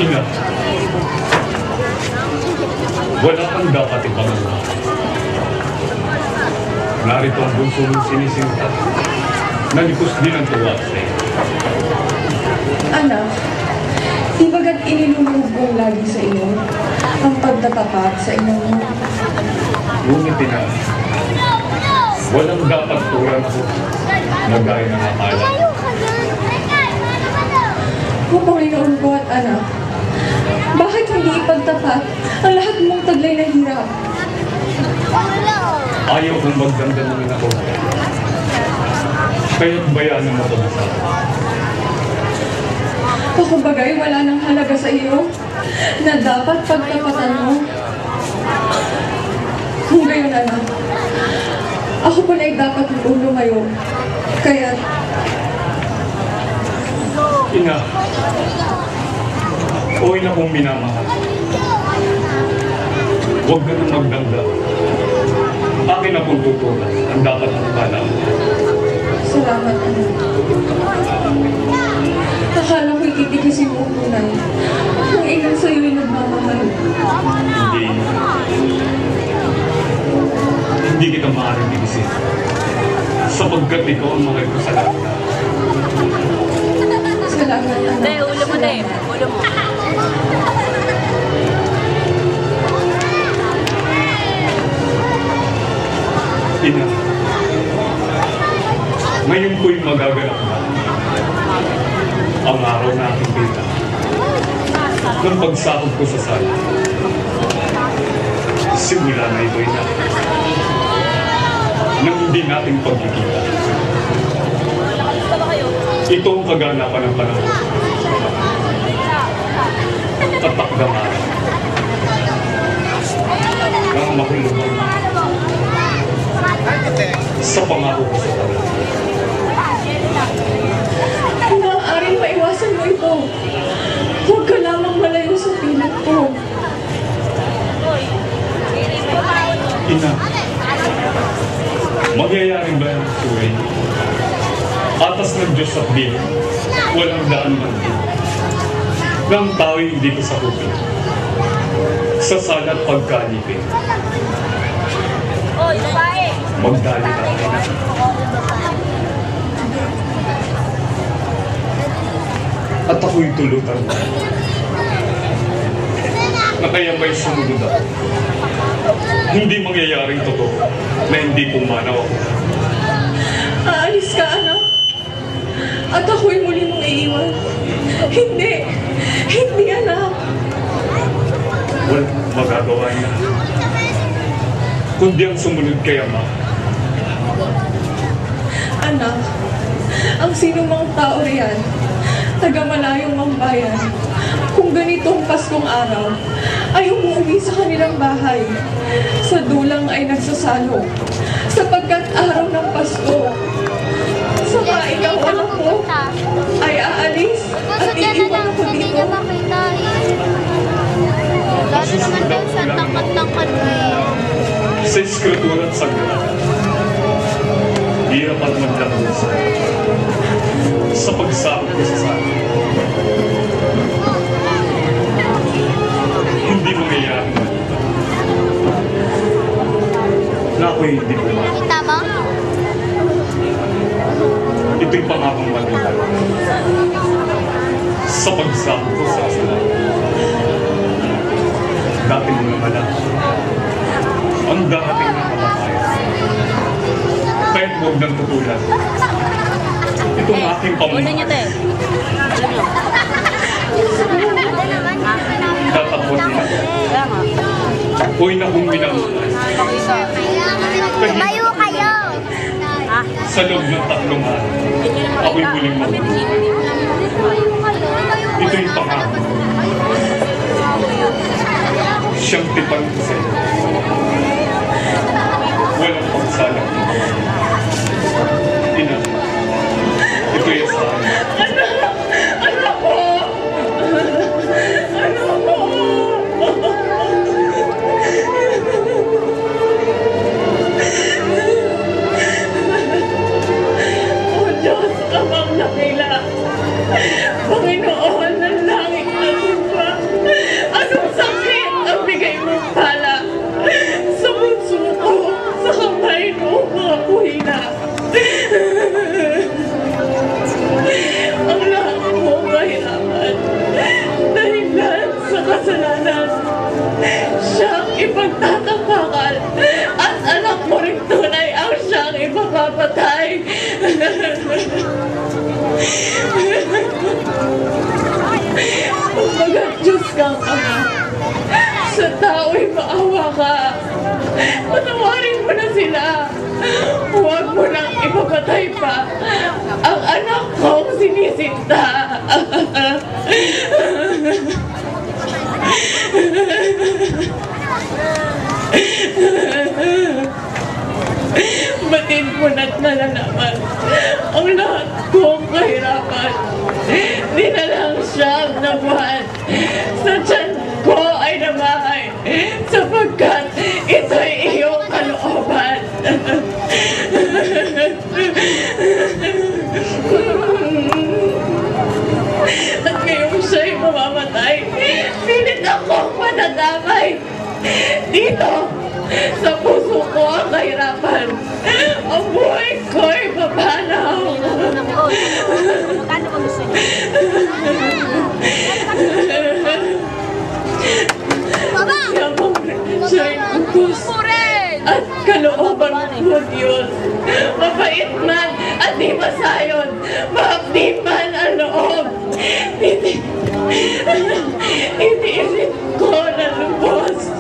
Ina, wala kang dapat ipangalaman. Narito ang bunso mong sinisinta. Nalipos din ang tuwa sa'yo. Anak, di bagat inilulog kong lagi sa iyo ang pagtatapat sa inyo mo? Ngunit ina, walang dapat turan ako na gaya ng akala. O Panginoon ko at anak, bakit hindi ipagtapat ang lahat mong taglay na hirap? Ayaw kong magdandamin ako. Kaya't bayanan mo ko na sa akin. O kumbagay wala nang halaga sa iyo na dapat pagtapatan mo. Kung gayon anak, ako po na ay dapat lumayo. Kaya Ina, o ina kong minamahal. Huwag ka nang magdangda. Akin akong tutulas ang dapat ang pala. salamat anak. Akala ko'y titikisin mo tunay kung ilan sa'yo'y nagmamahal. Hindi. Hindi kita maaaring tigisin. Sapagkat ikaw ang mahal ko sa lahat. Salamat anak. Hindi, ulo mo na eh. Ulo mo. Ina, ngayon ko'y magaganap na ang araw na aking bita ng pagsakot ko sa sala. Simula na ito'y na nang hindi nating pagkikita. Ito ang kaganapan ng panahon. Tatakdamaran ng mahulungan sa pangako ko sa kanya. Kung maaaring maiwasan mo ito, huwag ka lamang malayo sa pilit ko. Ina, magyayari ba ang suway? Atas ng Diyos at din, walang daan man din. Nang tao'y hindi ko sakupin, sa salat pagkalipin. Oy, babae! Magdali ka, ina. At ako'y tulutan mo. Na kaya ba'y sumunod ako? Hindi mangyayaring totoo na hindi pumanaw ako. Aalis ka, anak. At ako'y muli mong iiwan. Hindi. Hindi, anak. Walang magagawa niya. Kundi ang sumunod kay Ama. Anak, ang sinumang tao riyan, taga-malayong ang bayan, kung ganitong Paskong araw, ay umuwi sa kanilang bahay. Sa dulang ay nagsasalo, sapagkat araw ng Pasko. Saka ikaw, anak ko, ay aalis at iiwan ako dito. Lalo naman daw sa tangkat-tangkat mo eh. Sa Eskritura at Sagrada, hirap at maglakusa sa pagsakot ko sa sana. Hindi mangyayari na ako'y hindi pumakas. Kita mo? Ito'y pangakong matibay sa pagsakot ko sa sana. Dati mo naman ang darating na kamatayan. Kahit huwag ng tutulan. Itong aking Ulo niyo, te. Ulo niyo. tatapos na. Kaya nga. Ako'y na kung minamahal. Tumayo kayo! Ha? Sa loob ng 3 araw, ako'y muling mabubuhay. Ito'y pangako. Siyang tipan ko sa iyo. Walang pagsalang. Ina, ito'y asahan. Anak ko! Anak ko! O Diyos, amang nakila. Panginoon ng langit at lupa. kang ama. Sa tao'y maawa ka. Patawarin mo na sila. Huwag mo nang ipapatay pa ang anak kong sinisinta. Batid mo na't nalalaman ang lahat kong kahirapan. Dinalang siyam na buwan sa tiyan ko ay namahay sapagkat ito'y iyong kalooban. At ngayong siya'y mamamatay, pilit akong madadamay. Dito, sa puso ko ang kahirapan. Ang buhay ko'y babanaw. Magkano ang gusto niyo? Baba! Siya'y utos at kalooban mo, Diyos. Mabait man at di masayon. Maabdi man ang loob. Itiisin ko na lubos.